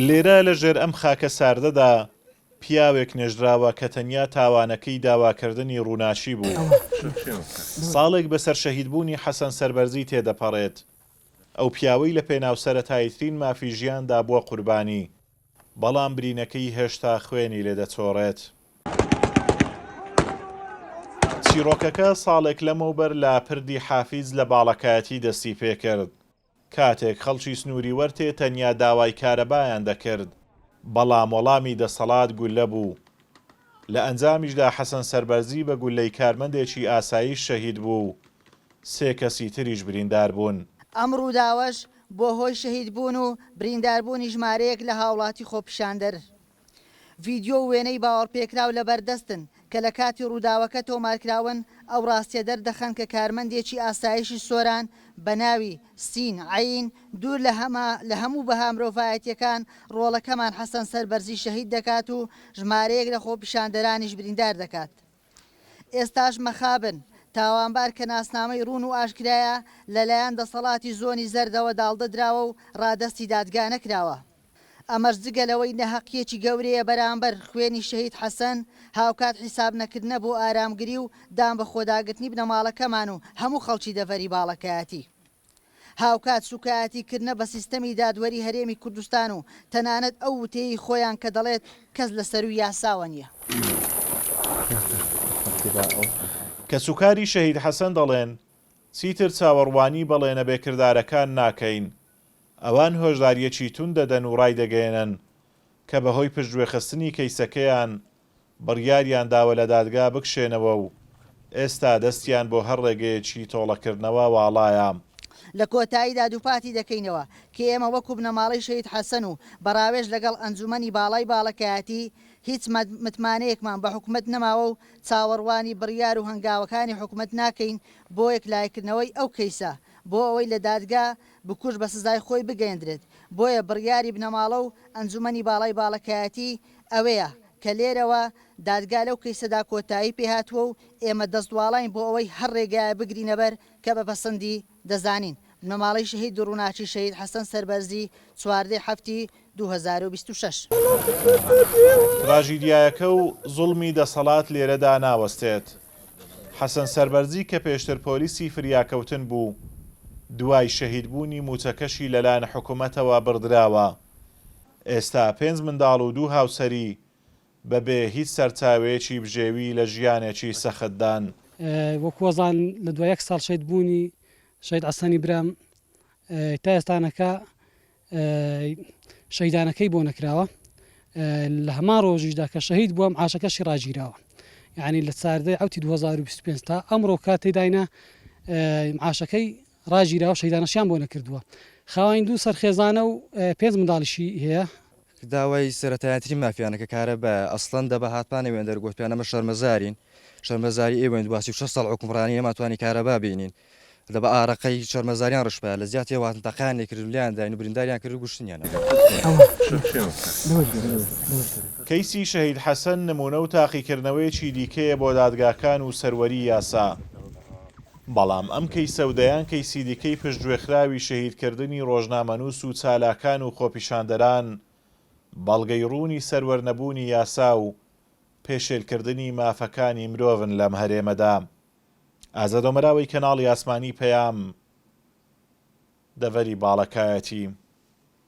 لێرە لەژێر ئەم خاکە ساردەدا پیاوێک نێژراوە کە تەنیا تاوانەکەی داواکردنی ڕووناچی بوو. ساڵێک بەسەر شەهیدبوونی حەسەن سەربەرزی تێدەپەڕێت. ئەو پیاوەی لە پێناو سەرەتاییترین مافی ژیاندا بووە قوربانی، بەڵام برینەکەی هێشتا خوێنی لێ دەچۆڕێت. چیرۆکەکە ساڵێک لەمەوبەر لە پردی حافیز لە باڵەکایەتی دەستی پێکرد. کاتێک خەڵکی سنووری وەرتێ تەنیا داوای کارەبایان دەکرد، بەڵام وەڵامی دەسەڵات گولە بوو. لە ئەنجامیشدا حەسەن سەربەرزی بە گولەی کارمەندێکی ئاساییش شەهید بوو. سێ کەسی تریش بریندار بوون. ئەم ڕووداوەش بۆ هۆی شەهیدبوون و برینداربوونی ژمارەیەک لە هاوڵاتی خۆپیشاندەر. ڤیدیۆ و وێنەی باوەڕپێکراو لەبەردەستن کە لە کاتی ڕووداوەکە تۆمارکراون ئەو ڕاستیە دەردەخەن کە کارمەندێکی ئاسایشی سۆران بە ناوی سین عین دوور لە هەموو بەها مرۆڤایەتیەکان ڕۆڵەکەمان حەسەن سەربەرزی شەهید دەکات و ژمارەیەک لە خۆپیشاندەرانیش بریندار دەکات. ئێستاش مەخابن تاوانبار کە ناسنامەی ڕوون و ئاشکرایە لەلایەن دەسەڵاتی زۆنی زەردەوە داڵدەدراوە و ڕادەستی دادگا نەکراوە. ئەمەش جگەلەوەی نەحەقیەکی گەورەیە بەرامبەر خوێنی شەهید حەسەن هاوکات حیساب نەکردنە بۆ ئارامگری و دام بە خۆداگرتنی بنەماڵەکەمان و هەموو خەڵکی دەڤەری باڵەکایەتی. هاوکات سوکایەتیکردنە بە سیستەمی دادوەری هەرێمی کوردستان و تەنانەت ئەو وتەیەی خۆیان کە دەڵێت کەس لەسەر و یاساوە نییە. کە سوکاری شەهید حەسەن دەڵێن چیتر چاوەڕوانی بەڵێنە بێکردارەکان ناکەین. ئەوان هۆژداریەکی تون دەدەن و ڕای دەگەێنن کە بەهۆی پشتگوێخستنی کەیسەکەیان بڕیاریان داوە لە دادگا بکشێنەوە و ئێستا دەستیان بۆ هەر ڕێگەیەکی تۆڵەکردنەوە واڵایە. لە کۆتاییدا دووپاتی دەکەینەوە کە ئێمە وەکو بنەماڵەی شەهید حەسەن و بەراوێژ لەگەڵ ئەنجومەنی باڵای باڵەکایەتی هیچ متمانەیەکمان بە حکومت نەماوە و چاوەڕوانی بڕیار و هەنگاوەکانی حکومت ناکەین بۆ یەکلایکردنەوەی ئەو کەیسە بۆ ئەوەی لە دادگا بکوژ بە سزای خۆی بگەێنرێت. بۆیە بڕیاری بنەماڵە و ئەنجومەنی باڵای باڵەکایەتی ئەوەیە کە لێرەوە دادگا لەو کەیسەدا کۆتایی پێهاتووە و ئێمە دەستواڵین بۆ ئەوەی هەر ڕێگایە بگرینەبەر کە بە پەسەندی دەزانین. بنەماڵەی شەهید ڕووناچی شەهید حەسەن سەربەرزی 4/7/2026. تراژیدیایەکە و زوڵمی دەسەڵات لێرەدا ناوەستێت. حەسەن سەربەرزی کە پێشتر پۆلیسی فریاکەوتن بوو، دوای شەهیدبوونی موچەکەشی لەلایەن حکوومەتەوە بڕدراوە. ئێستا 5 منداڵ و 2 هاوسەری بەبێ هیچ سەرچاوەیەکی بژێوی لە ژیانێکی سەختدان. وەکوەزان لە دوای 1 ساڵ شەهیدبوونی شەهید حەسەنی برام تا ئێستانەکە شەهیدانەکەی بۆ نەکراوە. لە هەمان ڕۆژیشدا کە شەهید بووە معاشەکەشی ڕاگیراوە، یعنی لە چاردەی ئەوتی 2025 تا ئەمڕۆ کاتێک داینە معاشەکەی ڕاگیراوە شەهیدانەشیان بۆ نەکردووە. خاوەن دوو سەرخێزانە و 5 منداڵیشی هەیە. داوای سەرەتایەتی مافیانەکە کارە بە ئەسڵەن دەبە هاتپانە وێن دەرگوتیانەمە شەرمەزارین شەرمەزاری ئێوێن 26 ساڵ حکومڕانی ئێماتوانی کارەبا بینین دەبە ئارەقەی شەرمەزاریان ڕشپە لە زیاتی واتەقانی کردلیان داین و برینداریان کرد گوشتنیانە. کەیسی شەهید حەسەن نمونە و تاقیکردنەوەیەکی دیکەیە بۆ دادگاکان و سەروەری یاسا. بەڵام ئەم کەیسە و دەیان کەیسی دیکەی پشتگوێخراوی شەهیدکردنی ڕۆژنامەنووس و چالاکان و خۆپیشاندەران بەڵگەی ڕوونی سەروەرنەبوونی یاسا و پێشێلکردنی مافەکانی مرۆڤن لەم هەرێمەدا. ئازادۆمەراوی کەناڵی ئاسمانی پەیام، دەڤەری باڵەکایەتی.